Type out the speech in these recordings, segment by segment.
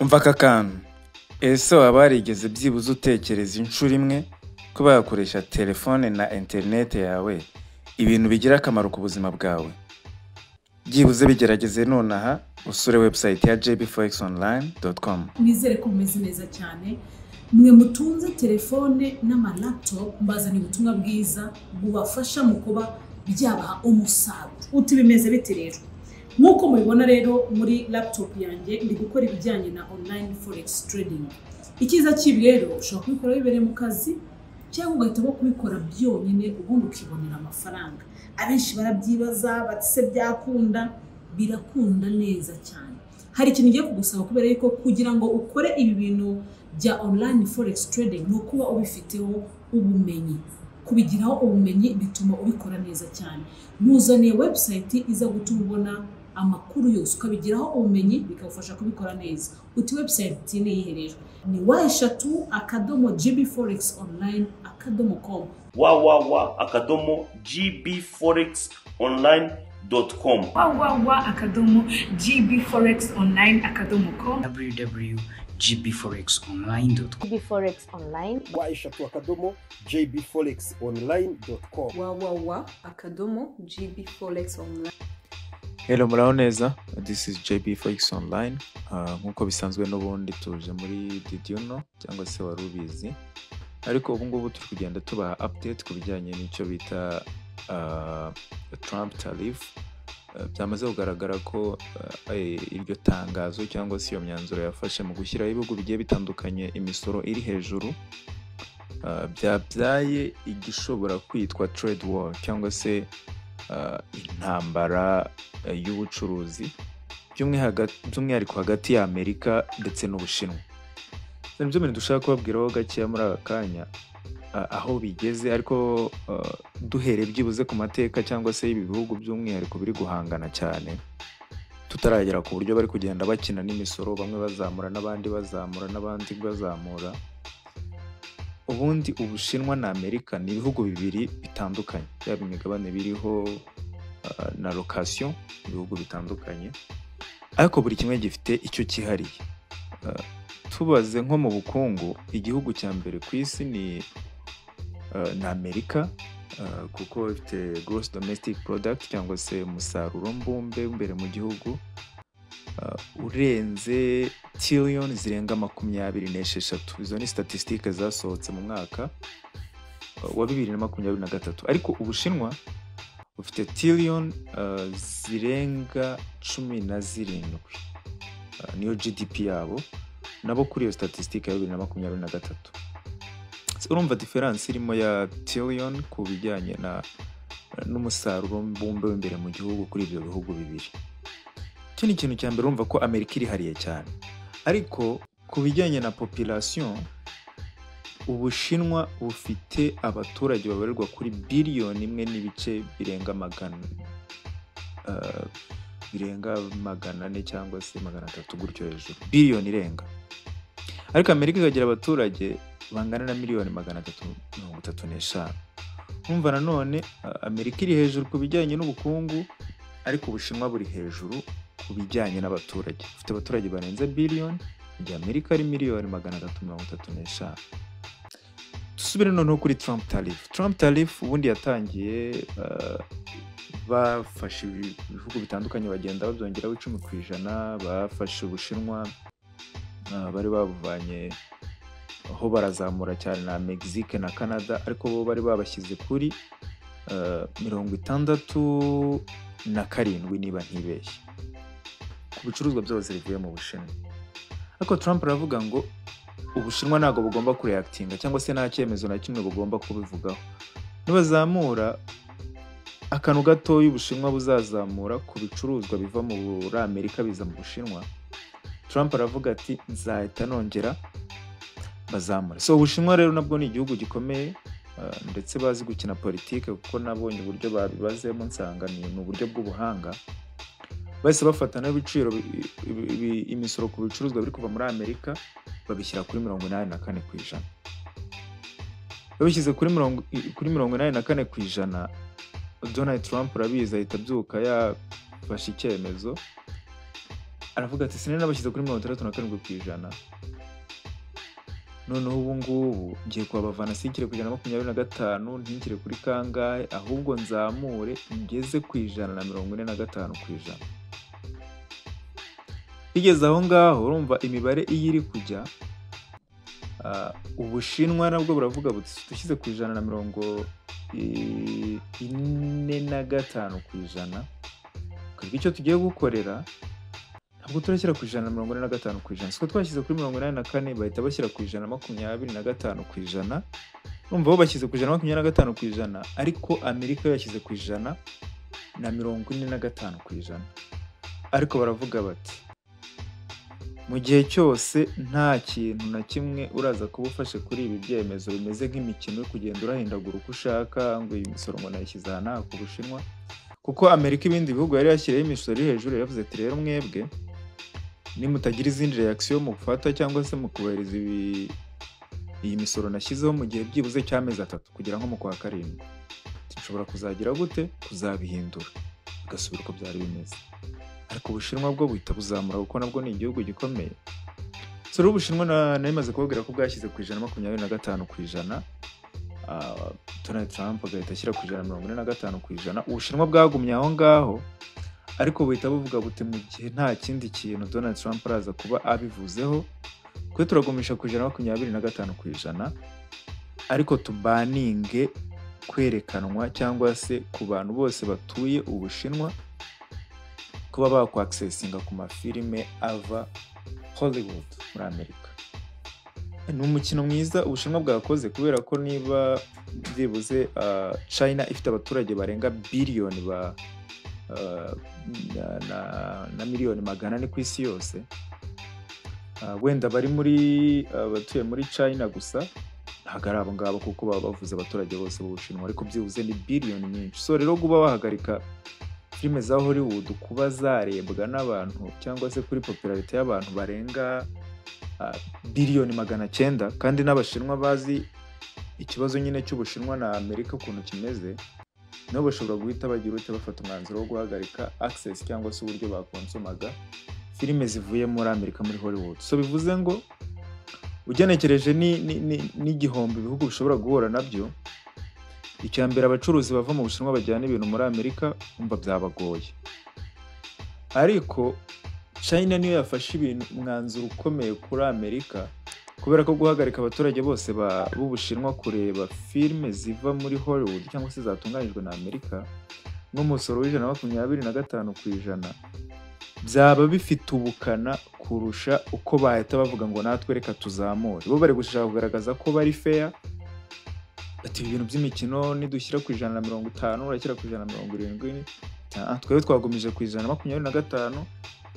Umva aka kantu, ese waba warigeze byibuze utekereza inshuro imwe kuba yakoresha telefone na interineti yawe ibintu bigira akamaro ku buzima bwawe? Byibuze bigerageze nonaha usure website ya jbforexonline.com. Nizere ko mumeze neza cyane. Mwe mutunze telefone n'amalaptop mbazani ubutumwa bwiza bubafasha mu kuba byabaha umusaruro. Uti bimeze bite rero? Nkuko mubibona rero muri laptop yanjye ndi gukora ibijyanye na online forex trading. Ikiza kibi rero ushobora kubikora bibereye mu kazi cyangwa ugahitamo kubikora byonyine ubundi ukibonera amafaranga. Abenshi barabyibaza batse byakunda, birakunda neza cyane. Hari ikintu ngiye kugusaba kubera yuko kugira ngo ukore ibi bintu bya online forex trading no kuba ubifiteho ubumenyi. Kubigiraho ubumenyi bituma ubikora neza cyane. Muzaniye website iza gutuma ubona amakuru yose ukabigiraho ubumenyi bikagufasha kubikora neza. Uti website ni iyihe? Ni gbforexonline.com. gbforexonline.com. gbforexonline.com. www.gbforexonline.com. gbforex online gbforexonline.com. gbforex online. Hello, muraho neza. This is JB Forex Online. Nkuko bisanzwe n'ubundi tuje muri Didiuno cyangwa se warubizi. Ariko ubu ngubu turi kugenda tuba update ku bijyanye n'icyo bita Trump tariff. Byamaze kugaragara ko iryo tangazo cyangwa se iyo myanzuro yafashe mu gushyiraho ibihugu bigiye bitandukanye imisoro iri hejuru byabyaye igishobora kwitwa trade war cyangwa se intambara y'ubucuruzi by'umwihariko hagati ya Amerika ndetse n'Ubushinwa. Nibyo bintu dushaka kubabwiraho gake muri aka kanya aho bigeze, ariko duhere byibuze ku mateka cyangwa se ibi bihugu by'umwihariko biri guhangana cyane, tutaragera ku buryo bari kugenda bakina n'imisoro, bamwe bazamura n'abandi bazamura n'abandi bazamura. Ubundi Ubushinwa na Amerika ni ibihugu bibiri bitandukanye, yaba imigabane biriho na location, ibihugu bitandukanye, ariko buri kimwe gifite icyo cyihariye. Tubaze nko mu bukungu, igihugu cya mbere ku isi ni Amerika, kuko ifite gross domestic product cyangwa se umusaruro mbumbe imbere mu gihugu urenze trillion zirenga 26. Izo ni statistiques zasohotse mu mwaka wa 2023. Ariko Ubushinwa bufite trillion zirenga 17. Niyo GDP yabo nabo kuri iyo statistique ya 2023. Urumva difference irimo ya trillion ku bijyanye n'umusaruro mbumbe w'imbere mu gihugu kuri ibyo bihugu bibiri. Icyo ni ikintu cya mbere, urumva ko Amerika irihariye cyane. Ariko ku bijyanye na population, Ubushinwa bufite abaturage babarirwa kuri biliyoni 1 n'ibice birenga 400 cyangwa se 300 gutyo hejuru, biliyoni irenga. Ariko Amerika ikagira abaturage bangana na miliyoni 335. Umva nanone Amerika iri hejuru ku bijyanye n'ubukungu, ariko Ubushinwa buri hejuru ku bijyanye n'abaturage. Ufite abaturage barenze biliyoni, igihe Amerika ari miliyoni 335. Tusubire noneho kuri Trump tariff. Trump tariff ubundi yatangiye bafashe ibihugu bitandukanye bagenda babyongeraho 10%, bafashe Ubushinwa bari babuvanye aho barazamura cyane na Mexique na Canada, ariko bo bari babashyize kuri 67 niba ntibeshye ku bicuruzwa byose bivuye mu Bushinwa. Ariko Trump aravuga ngo Ubushinwa ntago bugomba kureactinga cyangwa se nta cyemezo na kimwe bugomba kubivugaho. Nibazamura akantu gato y'Ubushinwa buzazamura ku bicuruzwa biva muri Amerika biza mu Bushinwa, Trump aravuga ati nzahita nongera bazamura. So Ubushinwa rero nabwo ni igihugu gikomeye ndetse bazi gukina politike, kuko nabonye uburyo babibazemo nsanga ni uburyo bw'ubuhanga. Bahise bafatana n'ibiciro imisoro ku bicuruzwa biri kuva muri Amerika babishyira kuri 84%. Babishyize kuri 84%, Donald Trump arabizi ahita abyuka yafashe icyemezo aravuga ati sinari nabashyize kuri 67%, noneho ubu ngubu ngiye kuhabavana sinkire ku 25 ntinkire kuri kangahe, ahubwo nzamure ngeze ku 145%. Bigeze aho ngaho urumva imibare iyo iri kujya, Ubushinwa nabwo buravuga buti dushyize ku 145%, twebwe icyo tugiye gukorera ntabwo turashyira ku 145%, siko twashyize kuri 84 bahita bashyira ku 125%. Urumva bo bashyize ku 125%, ariko Amerika yashyize ku 145%. Ariko baravuga bati mu gihe cyose nta kintu na kimwe uraza kuba ufashe kuri ibi byemezo bimeze nk'imikino yo kugenda urahindagura uko ushaka, ngo iyi misoro ngo nayishyize aha ku Bushinwa, kuko Amerika ibindi bihugu yari yashyiriyeho imisoro iri hejuru, yavuze ati rero mwebwe nimutagira izindi reaction mu gufata cyangwa se mu kubahiriza iyi misoro nashyizeho mu gihe byibuze cy'amezi 3 kugira nko mu kwa 7, nshobora kuzagira gute kuzabihindura bigasubira uko byari bimeze. Ariko Ubushinwa bwo buhita buzamura kuko nabwo ni igihugu gikomeye. So rero Ubushinwa narimaze kubabwira ko bwashyize ku 125%, Donald Trump agahita ashyira ku 145%. Ubushinwa bwagumye aho ngaho, ariko buhita buvuga buti mu gihe nta kindi kintu Donald Trump araza kuba abivuzeho, kwe turagumisha ku 125%, ariko tubaninge kwerekanwa cyangwa se ku bantu bose batuye Ubushinwa kuba bakwaccessinga ku mafilime ava Hollywood muri Amerika. Ni umukino mwiza Ubushinwa bwakoze, kubera ko niba byibuze China ifite abaturage barenga biliyoni na miliyoni 400 ku isi yose, wenda bari muri batuye muri China gusa ntabwo ari abo ngabo kuko baba bavuze abaturage bose b'Ubushinwa, ariko byibuze ni biliyoni nyinshi. So rero kuba wahagarika filime za Hollywood kuba zarebwa n'abantu cyangwa se kuri popularity y'abantu barenga biliyoni 900, kandi n'Abashinwa bazi ikibazo nyine cy'Ubushinwa na Amerika ukuntu kimeze, nabo bashobora guhita bagira ute bafata umwanzuro wo guhagarika access cyangwa se uburyo bakonsomaga filime zivuye muri Amerika muri Hollywood. So bivuze ngo ugenekereje n'igihombo ibihugu bishobora guhura nabyo. Icyambere abacuruzi bava mu Bushinwa bajyana ibintu muri Amerika umva byabagoye, ariko China niyo yafashe ibintu umwanzuro ukomeye kuri Amerika, kubera ko guhagarika abaturage bose b'Ubushinwa kureba filime ziva muri Hollywood cyangwa se zatunganyijwe na Amerika n'umusoro w'125%, byaba bifite ubukana kurusha uko bahita bavuga ngo natwe reka tuzamure. Bo bari gushaka kugaragaza ko bari fair, ati ibintu by'imikino nidushyira ku 150 urakira ku 170, twebwe twagumije ku 125,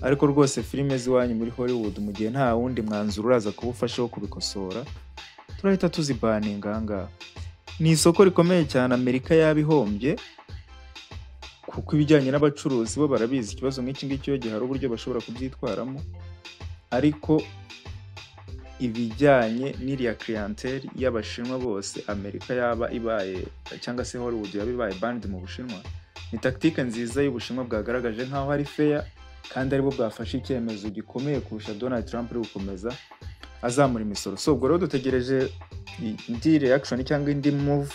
ariko rwose filime ziwanyu muri Hollywood mu gihe nta wundi mwanzuro uraza kubufasha wo kubikosora turahita tuzibaninga ngaha. Ni isoko rikomeye cyane Amerika yabihombye, kuko ibijyanye n'abacuruzi bo barabizi ikibazo nk'iki ngiki iyo gihari uburyo bashobora kubyitwaramo, ariko ibijyanye n'iriya clientele y'Abashinwa bose Amerika yaba ibaye cyangwa se Hollywood yaba ibaye band mu Bushinwa, ni tactique nziza y'Ubushinwa bwagaragaje nkaho ari fair, kandi aribo bwafashe icyemezo gikomeye kurusha Donald Trump uri gukomeza azamura imisoro. So ubwo rero dutegereje indi reaction cyangwa indi move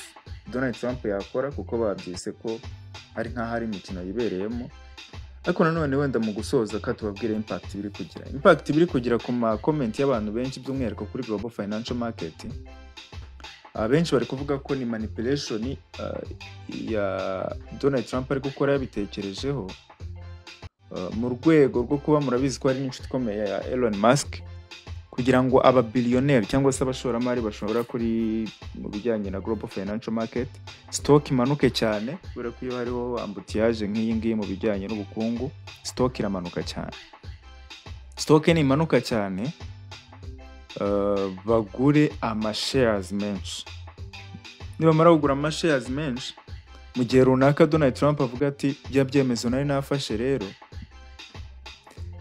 Donald Trump yakora, kuko babyise ko ari nkaho ari imikino yibereyemo. Ariko nanone wenda mu gusoza ka tubabwire impact biri kugira ku ma comment y'abantu benshi, by'umwihariko kuri Global Financial Market. Abenshi bari kuvuga ko ni manipulation ya Donald Trump ari gukora yabitekerejeho, mu rwego rwo kuba murabizi ko ari n'inshuti ikomeye ya Elon Musk, kugira ngo aba billionaire cyangwa se abashoramari bashobora kuri mu bijyanye na Global Financial Market stock imanuke cyane, kubera ko iyo hariho ambutiyaje nk'iyi ngiyi mu bijyanye n'ubukungu stock iramanuka cyane. Stock ni imanuka cyane, bagure shares menshi. Niba mara kugura shares menshi mu gihe runaka Donald Trump avuga ati bya byemezo nari nafashe rero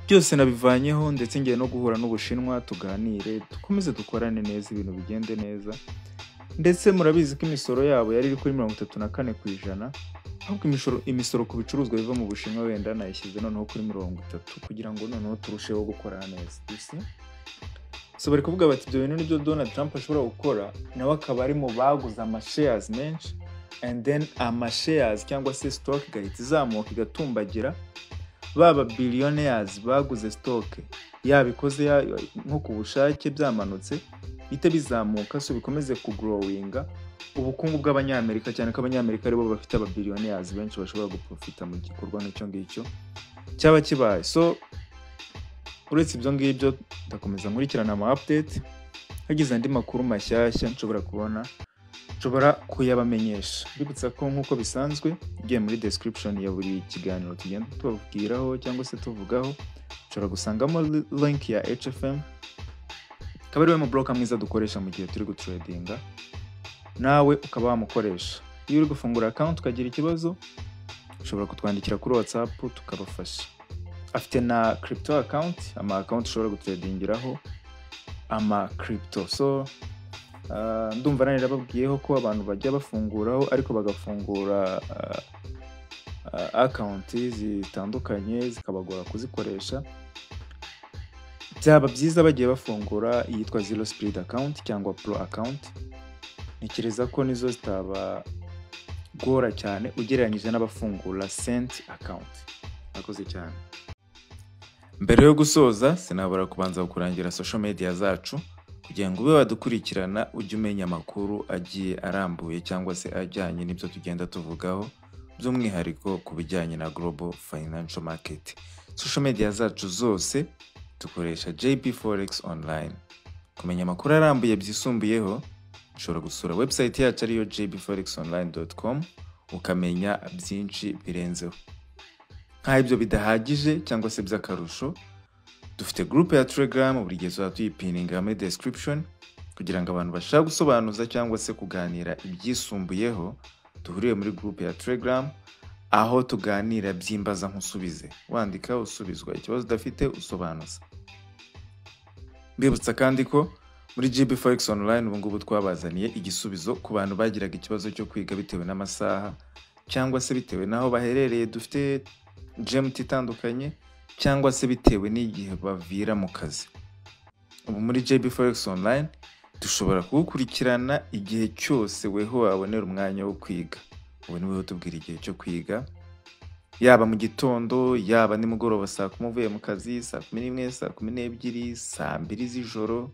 byose nabivanyeho, ndetse ngiye no guhura n'Ubushinwa tuganire dukomeze dukorane neza ibintu bigende neza. Ndetse murabizi ko imisoro yabo yari iri kuri 34%, ahubwo imisoro ku bicuruzwa biva mu Bushinwa wenda nayishyize noneho kuri 30 kugira ngo noneho turusheho gukora neza. So bari kuvuga bati ibyo bintu nibyo Donald Trump ashobora gukora, nawe akaba ari mu baguze shares menshi, and then shares cyangwa se stock gahita izamuka igatumbagira, baba billionaires baguze stock yabikoze nko ku bushake byamanutse bite bizamuka, so bikomeze kugrowinga ubukungu bw'abanyamerika, cyane ko abanyamerika aribo bafite billionaires benshi bashobora guprofita mu gikorwa n'icyo ngicyo cyaba kibaye. So uretse ibyo ngibyo ndakomeza nkurikirana ama update, hagize andi makuru mashyashya nshobora kubona nshobora kuyabamenyesha. Bibutsa ko nk'uko bisanzwe ugiye muri description ya buri kiganiro tugenda tubabwiraho cyangwa se tuvugaho, ushobora gusangamo link ya HFM, akaba ariwe mu broker mwiza dukoresha mu gihe turi gutradinga, nawe ukaba wamukoresha. Iyo uri gufungura account ukagira ikibazo, ushobora kutwandikira kuri WhatsApp tukabafasha. Afite na crypto account, ama account ushobora gutradingiraho ama crypto. So ndumva nari nababwiyeho ko abantu bajya bafunguraho ariko bagafungura account zitandukanye zikabagora kuzikoresha. Byaba byiza bagiye bafungura iyitwa Zero Speed account cyangwa Pro account. Ntekereza ko nizo zitaba gora cyane ugereranyije n'abafungura Cent account. Akoze cyane. Mbere yo gusoza sinabura kubanza kukurangira social media zacu kugira ngo ube wadukurikirana ujye umenya amakuru agiye arambuye cyangwa se ajyanye n'ibyo tugenda tuvugaho, by'umwihariko ku bijyanye na Global Financial Market. Social media zacu zose dukoresha JB Forex Online. Kumenya amakuru arambuye byisumbuyeho ushobora gusura website yacu ariyo jbforexonline.com ukamenya byinshi birenzeho. Nka ibyo bidahagije cyangwa se by'akarusho, dufite group ya Telegram buri gihe tuyipininga muri description kugira ngo abantu bashaka gusobanuza cyangwa se kuganira ibyisumbuyeho duhuriye muri group ya Telegram, aho tuganira byimbaza nkusubize, wandika usubizwa, ikibazo udafite usobanuza. Mbibutsa kandi ko muri JB Forex Online ubu ngubu twabazaniye igisubizo ku bantu bagiraga ikibazo cyo kwiga bitewe n'amasaha cyangwa se bitewe naho baherereye. Dufite GMT itandukanye cyangwa se bitewe n'igihe bavira mu kazi. Ubu muri JB Forex Online dushobora kugukurikirana igihe cyose weho wabonera umwanya wo kwiga. Ubu ni weho tubwira igihe cyo kwiga, yaba mu gitondo, yaba nimugoroba saa 10 uvuye mu kazi, saa 11, saa 12, saa 2 z'ijoro,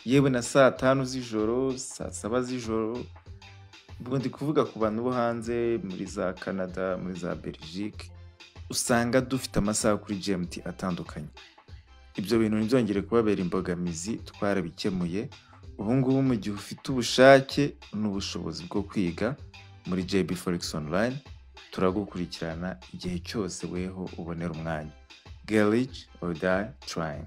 yewe na saa 5 z'ijoro, saa 7 z'ijoro. Ubwo ndi kuvuga ku bantu bo hanze muri za Canada, muri za Belgique, usanga dufite amasaha kuri GMT atandukanye. Ibyo bintu ntibyongere kubabera imbogamizi, twarabikemuye. Ubu ngubu mu gihe ufite ubushake n'ubushobozi bwo kwiga muri JB Forex Online, turagukurikirana igihe cyose weho ubonera umwanya. Get rich or die trying.